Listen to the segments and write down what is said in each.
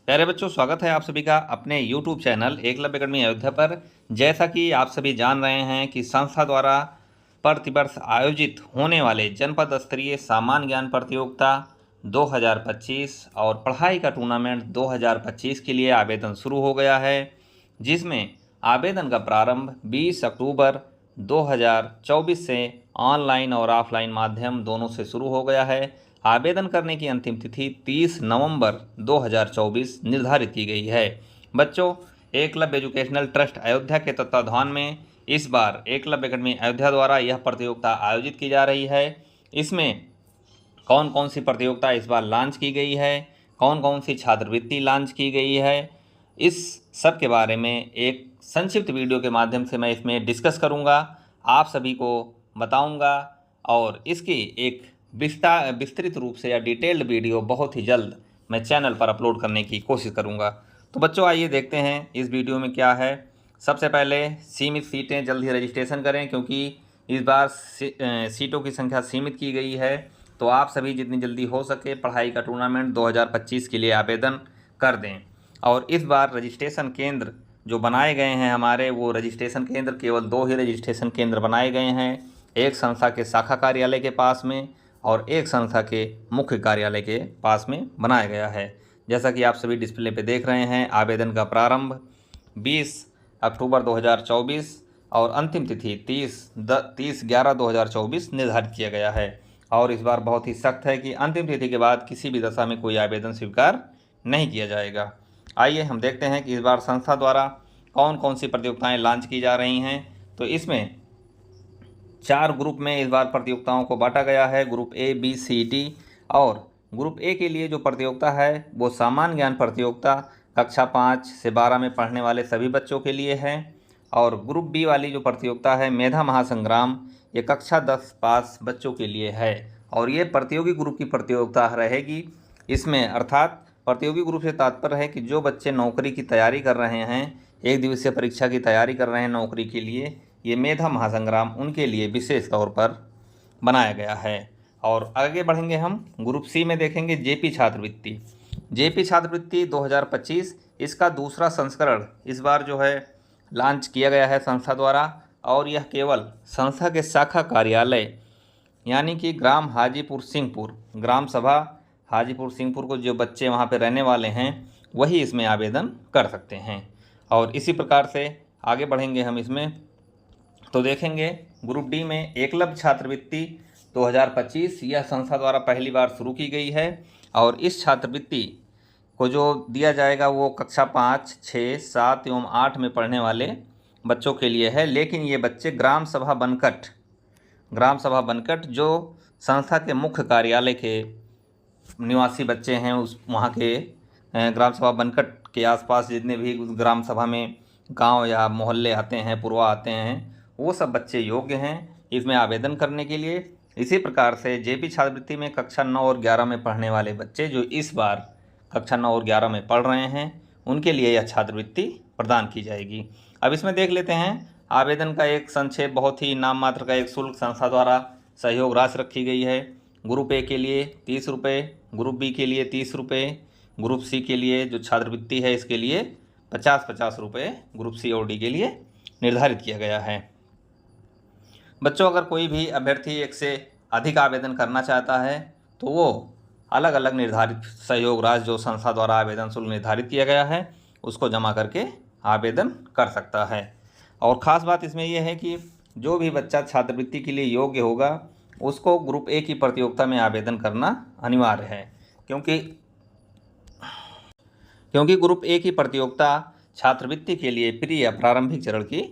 प्यारे बच्चों, स्वागत है आप सभी का अपने YouTube channel Eklavya academy Ayodhya पर। जैसा कि आप सभी जान रहे हैं कि संस्था द्वारा प्रतिवर्ष आयोजित होने वाले जनपद स्तरीय सामान्य ज्ञान प्रतियोगिता 2025 और पढ़ाई का टूर्नामेंट 2025 के लिए आवेदन शुरू हो गया है, जिसमें आवेदन का प्रारंभ 20 अक्टूबर 2024 से ऑनलाइन और ऑफलाइन माध्यम दोनों से शुरू हो गया है। आवेदन करने की अंतिम तिथि 30 नवंबर 2024 निर्धारित की गई है। बच्चों, एकलव्य एजुकेशनल ट्रस्ट अयोध्या के तत्वाधान में इस बार एकलव्य अकेडमी अयोध्या द्वारा यह प्रतियोगिता आयोजित की जा रही है। इसमें कौन कौन सी प्रतियोगिता इस बार लॉन्च की गई है, कौन कौन सी छात्रवृत्ति लॉन्च की गई है, इस सब के बारे में एक संक्षिप्त वीडियो के माध्यम से मैं इसमें डिस्कस करूंगा, आप सभी को बताऊंगा और इसकी एक विस्तृत रूप से या डिटेल्ड वीडियो बहुत ही जल्द मैं चैनल पर अपलोड करने की कोशिश करूंगा। तो बच्चों, आइए देखते हैं इस वीडियो में क्या है। सबसे पहले सीमित सीटें जल्द ही रजिस्ट्रेशन करें, क्योंकि इस बार सीटों की संख्या सीमित की गई है। तो आप सभी जितनी जल्दी हो सके पढ़ाई का टूर्नामेंट 2025 के लिए आवेदन कर दें। और इस बार रजिस्ट्रेशन केंद्र जो बनाए गए हैं हमारे, वो रजिस्ट्रेशन केंद्र केवल 2 ही रजिस्ट्रेशन केंद्र बनाए गए हैं, एक संस्था के शाखा कार्यालय के पास में और एक संस्था के मुख्य कार्यालय के पास में बनाया गया है। जैसा कि आप सभी डिस्प्ले पे देख रहे हैं, आवेदन का प्रारंभ 20 अक्टूबर 2024 और अंतिम तिथि 30/11/2024 निर्धारित किया गया है। और इस बार बहुत ही सख्त है कि अंतिम तिथि के बाद किसी भी दशा में कोई आवेदन स्वीकार नहीं किया जाएगा। आइए हम देखते हैं कि इस बार संस्था द्वारा कौन कौन सी प्रतियोगिताएं लॉन्च की जा रही हैं। तो इसमें 4 ग्रुप में इस बार प्रतियोगिताओं को बांटा गया है, group A, B, C, D. और ग्रुप ए के लिए जो प्रतियोगिता है वो सामान्य ज्ञान प्रतियोगिता कक्षा 5 से 12 में पढ़ने वाले सभी बच्चों के लिए है। और ग्रुप बी वाली जो प्रतियोगिता है मेधा महासंग्राम, ये कक्षा 10 पास बच्चों के लिए है और ये प्रतियोगी ग्रुप की प्रतियोगिता रहेगी। इसमें अर्थात प्रतियोगी ग्रुप से तात्पर्य है कि जो बच्चे नौकरी की तैयारी कर रहे हैं, एक दिवसीय परीक्षा की तैयारी कर रहे हैं नौकरी के लिए, ये मेधा महासंग्राम उनके लिए विशेष तौर पर बनाया गया है। और आगे बढ़ेंगे हम ग्रुप सी में देखेंगे जेपी छात्रवृत्ति। जेपी छात्रवृत्ति 2025 इसका दूसरा संस्करण इस बार जो है लॉन्च किया गया है संस्था द्वारा। और यह केवल संस्था के शाखा कार्यालय यानी कि ग्राम हाजीपुर सिंहपुर, ग्राम सभा हाजीपुर सिंहपुर को जो बच्चे वहाँ पे रहने वाले हैं वही इसमें आवेदन कर सकते हैं। और इसी प्रकार से आगे बढ़ेंगे हम इसमें तो देखेंगे ग्रुप डी में एकलव्य छात्रवृत्ति 2025 यह संस्था द्वारा पहली बार शुरू की गई है। और इस छात्रवृत्ति को जो दिया जाएगा वो कक्षा 5, 6, 7 एवं 8 में पढ़ने वाले बच्चों के लिए है। लेकिन ये बच्चे ग्राम सभा बनकट जो संस्था के मुख्य कार्यालय के निवासी बच्चे हैं, उस वहाँ के ग्राम सभा बनकट के आसपास जितने भी ग्राम सभा में गांव या मोहल्ले आते हैं, पुरवा आते हैं, वो सब बच्चे योग्य हैं इसमें आवेदन करने के लिए। इसी प्रकार से जेपी छात्रवृत्ति में कक्षा 9 और 11 में पढ़ने वाले बच्चे जो इस बार कक्षा 9 और 11 में पढ़ रहे हैं उनके लिए यह छात्रवृत्ति प्रदान की जाएगी। अब इसमें देख लेते हैं आवेदन का एक संक्षेप, बहुत ही नाम मात्र का एक शुल्क संस्था द्वारा सहयोग राशि रखी गई है। ग्रुप ए के लिए 30 रुपये, ग्रुप बी के लिए 30 रुपये, ग्रुप सी के लिए जो छात्रवृत्ति है इसके लिए 50-50 रुपये ग्रुप सी और डी के लिए निर्धारित किया गया है। बच्चों, अगर कोई भी अभ्यर्थी एक से अधिक आवेदन करना चाहता है तो वो अलग अलग निर्धारित सहयोग राशि जो संस्था द्वारा आवेदन शुल्क निर्धारित किया गया है उसको जमा करके आवेदन कर सकता है। और ख़ास बात इसमें यह है कि जो भी बच्चा छात्रवृत्ति के लिए योग्य होगा उसको ग्रुप ए की प्रतियोगिता में आवेदन करना अनिवार्य है, क्योंकि ग्रुप ए की प्रतियोगिता छात्रवृत्ति के लिए प्री या प्रारंभिक चरण की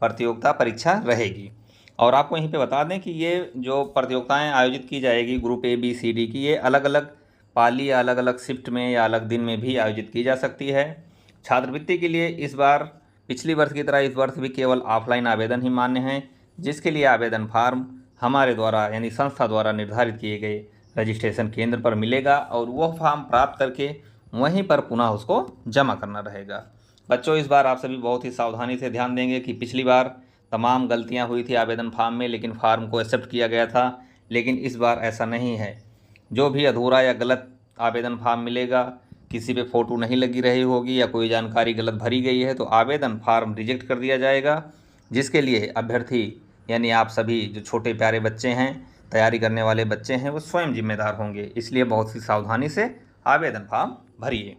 प्रतियोगिता परीक्षा रहेगी। और आपको यहीं पे बता दें कि ये जो प्रतियोगिताएं आयोजित की जाएगी group A, B, C, D की, ये अलग अलग पाली या अलग अलग शिफ्ट में या अलग दिन में भी आयोजित की जा सकती है। छात्रवृत्ति के लिए इस बार पिछली वर्ष की तरह इस वर्ष भी केवल ऑफलाइन आवेदन ही मान्य है, जिसके लिए आवेदन फार्म हमारे द्वारा यानी संस्था द्वारा निर्धारित किए गए रजिस्ट्रेशन केंद्र पर मिलेगा और वह फॉर्म प्राप्त करके वहीं पर पुनः उसको जमा करना रहेगा। बच्चों, इस बार आप सभी बहुत ही सावधानी से ध्यान देंगे कि पिछली बार तमाम गलतियां हुई थी आवेदन फार्म में, लेकिन फार्म को एक्सेप्ट किया गया था। लेकिन इस बार ऐसा नहीं है। जो भी अधूरा या गलत आवेदन फार्म मिलेगा किसी पे फ़ोटो नहीं लगी रही होगी या कोई जानकारी गलत भरी गई है तो आवेदन फार्म रिजेक्ट कर दिया जाएगा, जिसके लिए अभ्यर्थी यानी आप सभी जो छोटे प्यारे बच्चे हैं, तैयारी करने वाले बच्चे हैं, वो स्वयं जिम्मेदार होंगे। इसलिए बहुत सी सावधानी से आवेदन फार्म भरिए।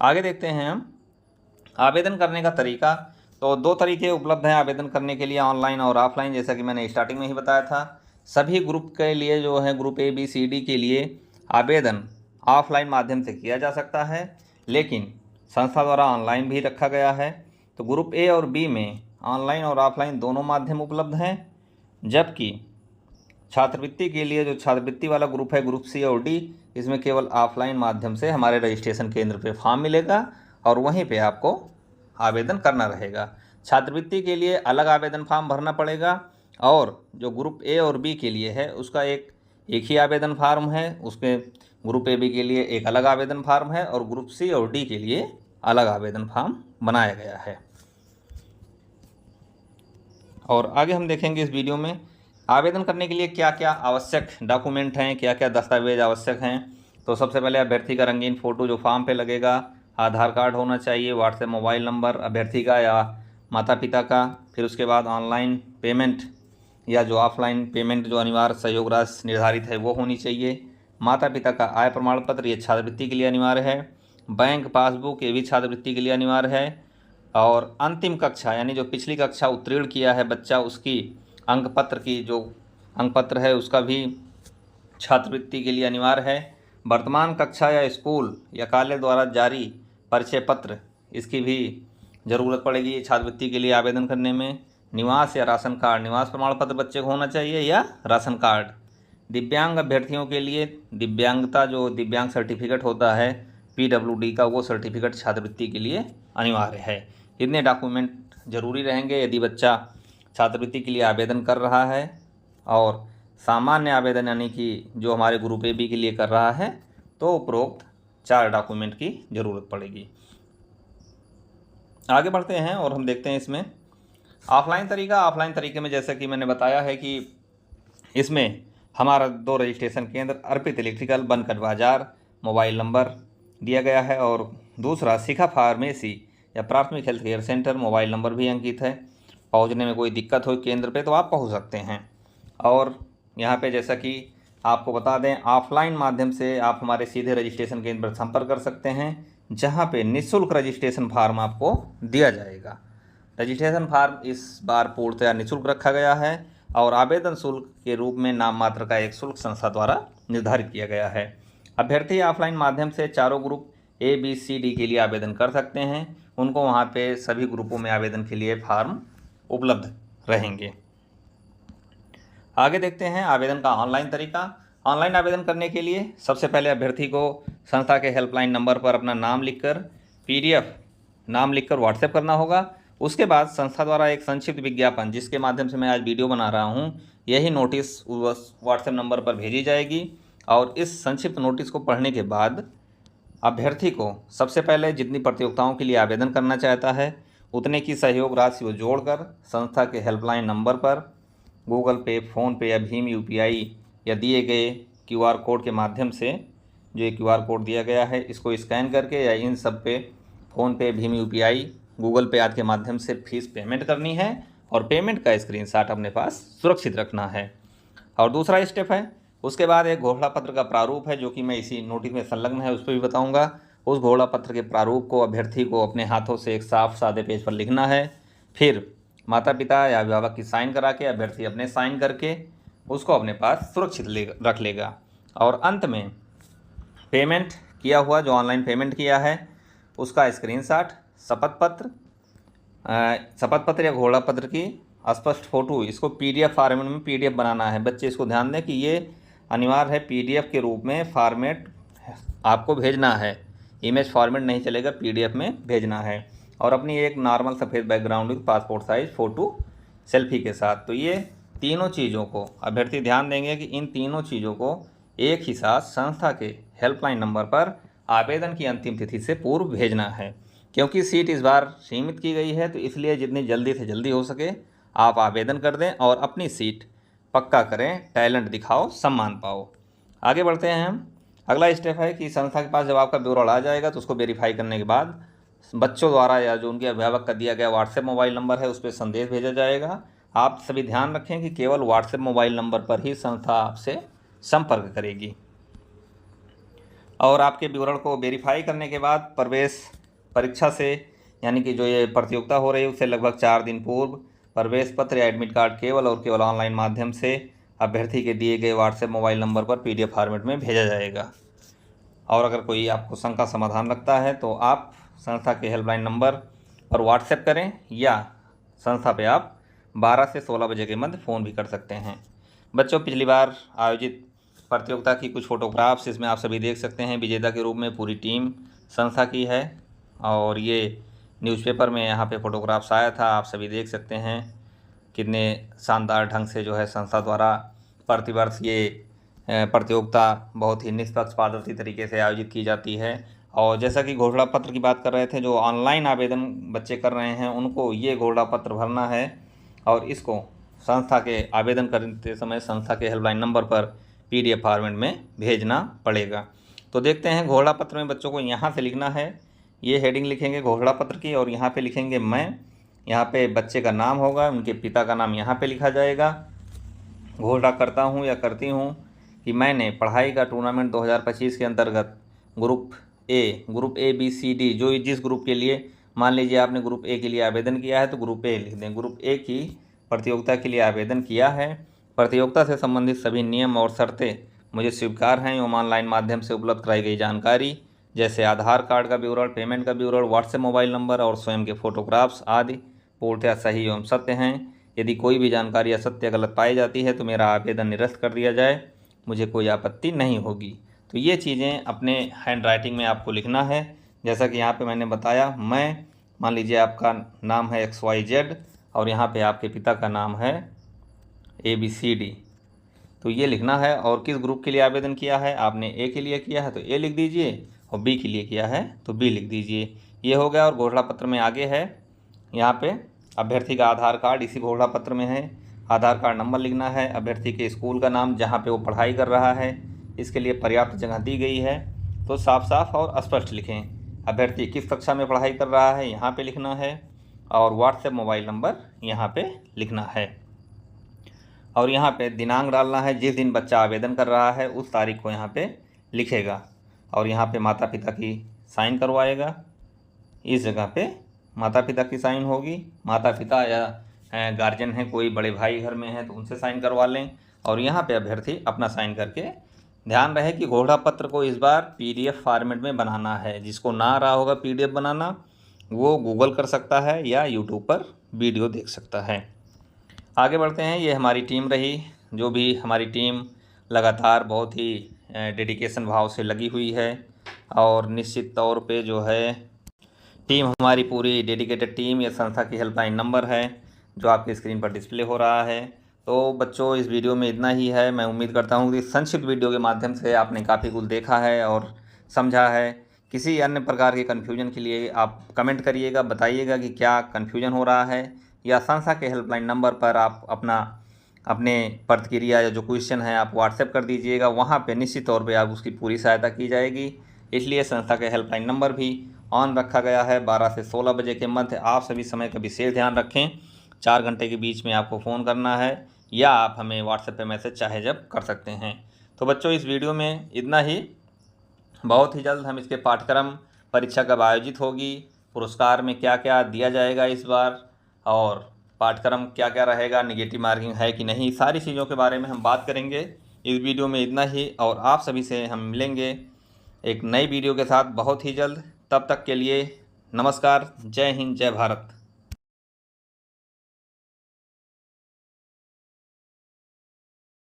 आगे देखते हैं हम आवेदन करने का तरीका। तो 2 तरीके उपलब्ध हैं आवेदन करने के लिए, ऑनलाइन और ऑफलाइन, जैसा कि मैंने स्टार्टिंग में ही बताया था। सभी ग्रुप के लिए जो है group A B C D के लिए आवेदन ऑफलाइन माध्यम से किया जा सकता है, लेकिन संस्था द्वारा ऑनलाइन भी रखा गया है। तो ग्रुप ए और बी में ऑनलाइन और ऑफलाइन दोनों माध्यम उपलब्ध हैं, जबकि छात्रवृत्ति के लिए जो छात्रवृत्ति वाला ग्रुप है ग्रुप सी और डी, इसमें केवल ऑफलाइन माध्यम से हमारे रजिस्ट्रेशन केंद्र पे फॉर्म मिलेगा और वहीं पे आपको आवेदन करना रहेगा। छात्रवृत्ति के लिए अलग आवेदन फॉर्म भरना पड़ेगा और जो ग्रुप ए और बी के लिए है उसका एक ही आवेदन फार्म है। उसके ग्रुप ए बी के लिए एक अलग आवेदन फार्म है और ग्रुप सी और डी के लिए अलग आवेदन फार्म बनाया गया है। और आगे हम देखेंगे इस वीडियो में आवेदन करने के लिए क्या क्या आवश्यक डॉक्यूमेंट हैं, क्या क्या दस्तावेज आवश्यक हैं। तो सबसे पहले अभ्यर्थी का रंगीन फ़ोटो जो फॉर्म पे लगेगा, आधार कार्ड होना चाहिए, व्हाट्सएप मोबाइल नंबर अभ्यर्थी का या माता पिता का। फिर उसके बाद ऑनलाइन पेमेंट या जो ऑफलाइन पेमेंट जो अनिवार्य सहयोग राशि निर्धारित है वो होनी चाहिए। माता पिता का आय प्रमाण पत्र ये छात्रवृत्ति के लिए अनिवार्य है। बैंक पासबुक ये भी छात्रवृत्ति के लिए अनिवार्य है। और अंतिम कक्षा यानी जो पिछली कक्षा उत्तीर्ण किया है बच्चा, उसकी अंक पत्र की जो अंक पत्र है उसका भी छात्रवृत्ति के लिए अनिवार्य है। वर्तमान कक्षा या स्कूल या कॉलेज द्वारा जारी परिचय पत्र, इसकी भी ज़रूरत पड़ेगी छात्रवृत्ति के लिए आवेदन करने में। निवास या राशन कार्ड, निवास प्रमाण पत्र बच्चे को होना चाहिए या राशन कार्ड। दिव्यांग अभ्यर्थियों के लिए दिव्यांगता जो दिव्यांग सर्टिफिकेट होता है PWD का, वो सर्टिफिकेट छात्रवृत्ति के लिए अनिवार्य है। इतने डॉक्यूमेंट जरूरी रहेंगे यदि बच्चा छात्रवृत्ति के लिए आवेदन कर रहा है। और सामान्य आवेदन यानी कि जो हमारे ग्रुप ए बी के लिए कर रहा है तो उपरोक्त 4 डॉक्यूमेंट की ज़रूरत पड़ेगी। आगे बढ़ते हैं और हम देखते हैं इसमें ऑफलाइन तरीका। ऑफलाइन तरीके में जैसा कि मैंने बताया है कि इसमें हमारा 2 रजिस्ट्रेशन केंद्र अर्पित इलेक्ट्रिकल बनकट बाजार मोबाइल नंबर दिया गया है और दूसरा शिखा फार्मेसी या प्राथमिक health care centre mobile number भी अंकित है। पहुंचने में कोई दिक्कत हो केंद्र पे तो आप पहुंच सकते हैं। और यहाँ पे जैसा कि आपको बता दें ऑफलाइन माध्यम से आप हमारे सीधे रजिस्ट्रेशन केंद्र पर संपर्क कर सकते हैं, जहाँ पे निःशुल्क रजिस्ट्रेशन फार्म आपको दिया जाएगा। रजिस्ट्रेशन फार्म इस बार पूर्णतया निःशुल्क रखा गया है और आवेदन शुल्क के रूप में नाम मात्र का एक शुल्क संस्था द्वारा निर्धारित किया गया है। अभ्यर्थी ऑफलाइन माध्यम से चारों group A B C D के लिए आवेदन कर सकते हैं। उनको वहाँ पे सभी ग्रुपों में आवेदन के लिए फार्म उपलब्ध रहेंगे। आगे देखते हैं आवेदन का ऑनलाइन तरीका। ऑनलाइन आवेदन करने के लिए सबसे पहले अभ्यर्थी को संस्था के हेल्पलाइन नंबर पर अपना नाम लिखकर PDF नाम लिखकर व्हाट्सएप करना होगा। उसके बाद संस्था द्वारा एक संक्षिप्त विज्ञापन, जिसके माध्यम से मैं आज वीडियो बना रहा हूँ, यही नोटिस उस व्हाट्सएप नंबर पर भेजी जाएगी। और इस संक्षिप्त नोटिस को पढ़ने के बाद अभ्यर्थी को सबसे पहले जितनी प्रतियोगिताओं के लिए आवेदन करना चाहता है उतने की सहयोग राशि को जोड़कर संस्था के हेल्पलाइन नंबर पर गूगल पे, फ़ोनपे या भीम UPI या दिए गए QR कोड के माध्यम से, जो एक QR कोड दिया गया है, इसको स्कैन करके या इन सब पे फ़ोनपे, भीम UPI, गूगल पे आदि के माध्यम से फीस पेमेंट करनी है और पेमेंट का स्क्रीनशॉट अपने पास सुरक्षित रखना है। और दूसरा स्टेप है उसके बाद एक घोषणा पत्र का प्रारूप है, जो कि मैं इसी नोटिस में संलग्न है, उस पर भी बताऊंगा। उस घोषणा पत्र के प्रारूप को अभ्यर्थी को अपने हाथों से एक साफ सादे पेज पर लिखना है। फिर माता पिता या अभिभावक की साइन करा के अभ्यर्थी अपने साइन करके उसको अपने पास सुरक्षित रख लेगा। और अंत में पेमेंट किया हुआ, जो ऑनलाइन पेमेंट किया है, उसका स्क्रीनशॉट, शपथ पत्र या घोषणा पत्र की स्पष्ट फ़ोटो, इसको PDF फॉर्मेट में PDF बनाना है। बच्चे इसको ध्यान दें कि ये अनिवार्य है, PDF के रूप में फॉर्मेट आपको भेजना है। इमेज फॉर्मेट नहीं चलेगा, PDF में भेजना है। और अपनी एक नॉर्मल सफ़ेद background with passport size photo selfie के साथ। तो ये तीनों चीज़ों को अभ्यर्थी ध्यान देंगे कि इन तीनों चीज़ों को एक ही साथ संस्था के हेल्पलाइन नंबर पर आवेदन की अंतिम तिथि से पूर्व भेजना है। क्योंकि सीट इस बार सीमित की गई है, तो इसलिए जितनी जल्दी से जल्दी हो सके आप आवेदन कर दें और अपनी सीट पक्का करें। टैलेंट दिखाओ, सम्मान पाओ। आगे बढ़ते हैं हम अगला स्टेप है कि संस्था के पास जब आपका विवरण आ जाएगा तो उसको वेरीफाई करने के बाद बच्चों द्वारा या जो उनके अभिभावक का दिया गया व्हाट्सएप मोबाइल नंबर है उस पर संदेश भेजा जाएगा। आप सभी ध्यान रखें कि केवल व्हाट्सएप मोबाइल नंबर पर ही संस्था आपसे संपर्क करेगी। और आपके विवरण को वेरीफाई करने के बाद प्रवेश परीक्षा से, यानी कि जो ये प्रतियोगिता हो रही है उससे लगभग 4 दिन पूर्व प्रवेश पत्र या एडमिट कार्ड केवल और केवल ऑनलाइन माध्यम से अभ्यर्थी के दिए गए व्हाट्सएप मोबाइल नंबर पर PDF फॉर्मेट में भेजा जाएगा। और अगर कोई आपको शंका समाधान लगता है तो आप संस्था के हेल्पलाइन नंबर पर व्हाट्सएप करें या संस्था पे आप 12 से 16 बजे के मध्य फ़ोन भी कर सकते हैं। बच्चों, पिछली बार आयोजित प्रतियोगिता की कुछ फ़ोटोग्राफ्स इसमें आप सभी देख सकते हैं। विजेता के रूप में पूरी टीम संस्था की है और ये न्यूज़पेपर में यहाँ पे फ़ोटोग्राफ्स आया था, आप सभी देख सकते हैं कितने शानदार ढंग से जो है संस्था द्वारा प्रतिवर्ष ये प्रतियोगिता बहुत ही निष्पक्ष पारदर्शी तरीके से आयोजित की जाती है। और जैसा कि घोषणा पत्र की बात कर रहे थे, जो ऑनलाइन आवेदन बच्चे कर रहे हैं उनको ये घोषणा पत्र भरना है और इसको संस्था के आवेदन करते समय संस्था के हेल्पलाइन नंबर पर PDF फॉर्मेट में भेजना पड़ेगा। तो देखते हैं, घोषणा पत्र में बच्चों को यहाँ से लिखना है, ये हेडिंग लिखेंगे घोषणा पत्र की और यहाँ पे लिखेंगे मैं, यहाँ पे बच्चे का नाम होगा, उनके पिता का नाम यहाँ पे लिखा जाएगा। घोषणा करता हूँ या करती हूँ कि मैंने पढ़ाई का टूर्नामेंट 2025 के अंतर्गत group A B C D, जो जिस ग्रुप के लिए, मान लीजिए आपने ग्रुप ए के लिए आवेदन किया है तो ग्रुप ए लिख दें, ग्रुप ए की प्रतियोगिता के लिए आवेदन किया है। प्रतियोगिता से संबंधित सभी नियम और शर्तें मुझे स्वीकार हैं एवं ऑनलाइन माध्यम से उपलब्ध कराई गई जानकारी जैसे आधार कार्ड का विवरण, पेमेंट का विवरण, व्हाट्सएप मोबाइल नंबर और स्वयं के फोटोग्राफ्स आदि पूर्णतः सही एवं सत्य हैं। यदि कोई भी जानकारी असत्य गलत पाई जाती है तो मेरा आवेदन निरस्त कर दिया जाए, मुझे कोई आपत्ति नहीं होगी। तो ये चीज़ें अपने हैंड राइटिंग में आपको लिखना है। जैसा कि यहाँ पे मैंने बताया, मैं, मान लीजिए आपका नाम है XYZ और यहाँ पे आपके पिता का नाम है ABCD, तो ये लिखना है। और किस ग्रुप के लिए आवेदन किया है, आपने A के लिए किया है तो A लिख दीजिए और B के लिए किया है तो B लिख दीजिए। ये हो गया। और घोषणा पत्र में आगे है, यहाँ पे अभ्यर्थी का आधार कार्ड इसी घोषणा पत्र में है, आधार कार्ड नंबर लिखना है, अभ्यर्थी के स्कूल का नाम जहाँ पे वो पढ़ाई कर रहा है, इसके लिए पर्याप्त जगह दी गई है तो साफ साफ और स्पष्ट लिखें। अभ्यर्थी किस कक्षा में पढ़ाई कर रहा है यहाँ पे लिखना है और व्हाट्सएप मोबाइल नंबर यहाँ पे लिखना है। और यहाँ पे दिनांक डालना है, जिस दिन बच्चा आवेदन कर रहा है उस तारीख को यहाँ पे लिखेगा और यहाँ पे माता पिता की साइन करवाएगा। इस जगह पे माता पिता की साइन होगी, माता पिता या गार्जियन है, कोई बड़े भाई घर में हैं तो उनसे साइन करवा लें। और यहाँ पे अभ्यर्थी अपना साइन करके, ध्यान रहे कि घोषणा पत्र को इस बार PDF फॉर्मेट में बनाना है। जिसको ना आ रहा होगा PDF बनाना वो गूगल कर सकता है या यूट्यूब पर वीडियो देख सकता है। आगे बढ़ते हैं। ये हमारी टीम रही, जो भी हमारी टीम लगातार बहुत ही डेडिकेशन भाव से लगी हुई है और निश्चित तौर पे जो है टीम हमारी पूरी डेडिकेटेड टीम, ये संस्था की हेल्पलाइन नंबर है जो आपकी स्क्रीन पर डिस्प्ले हो रहा है। तो बच्चों, इस वीडियो में इतना ही है। मैं उम्मीद करता हूँ कि संक्षिप्त वीडियो के माध्यम से आपने काफ़ी कुछ देखा है और समझा है। किसी अन्य प्रकार के कन्फ्यूजन के लिए आप कमेंट करिएगा, बताइएगा कि क्या कन्फ्यूजन हो रहा है, या संस्था के हेल्पलाइन नंबर पर आप अपने प्रतिक्रिया या जो क्वेश्चन है आप व्हाट्सएप कर दीजिएगा। वहाँ पे निश्चित तौर पे आप उसकी पूरी सहायता की जाएगी। इसलिए संस्था के हेल्पलाइन नंबर भी ऑन रखा गया है 12 से 16 बजे के मध्य। आप सभी समय का विशेष ध्यान रखें, 4 घंटे के बीच में आपको फ़ोन करना है या आप हमें व्हाट्सएप पे मैसेज चाहे जब कर सकते हैं। तो बच्चों, इस वीडियो में इतना ही। बहुत ही जल्द हम इसके पाठ्यक्रम, परीक्षा कब आयोजित होगी, पुरस्कार में क्या क्या दिया जाएगा इस बार, और पाठ्यक्रम क्या क्या रहेगा, नेगेटिव मार्किंग है कि नहीं, सारी चीज़ों के बारे में हम बात करेंगे। इस वीडियो में इतना ही और आप सभी से हम मिलेंगे एक नई वीडियो के साथ बहुत ही जल्द। तब तक के लिए नमस्कार, जय हिंद, जय भारत।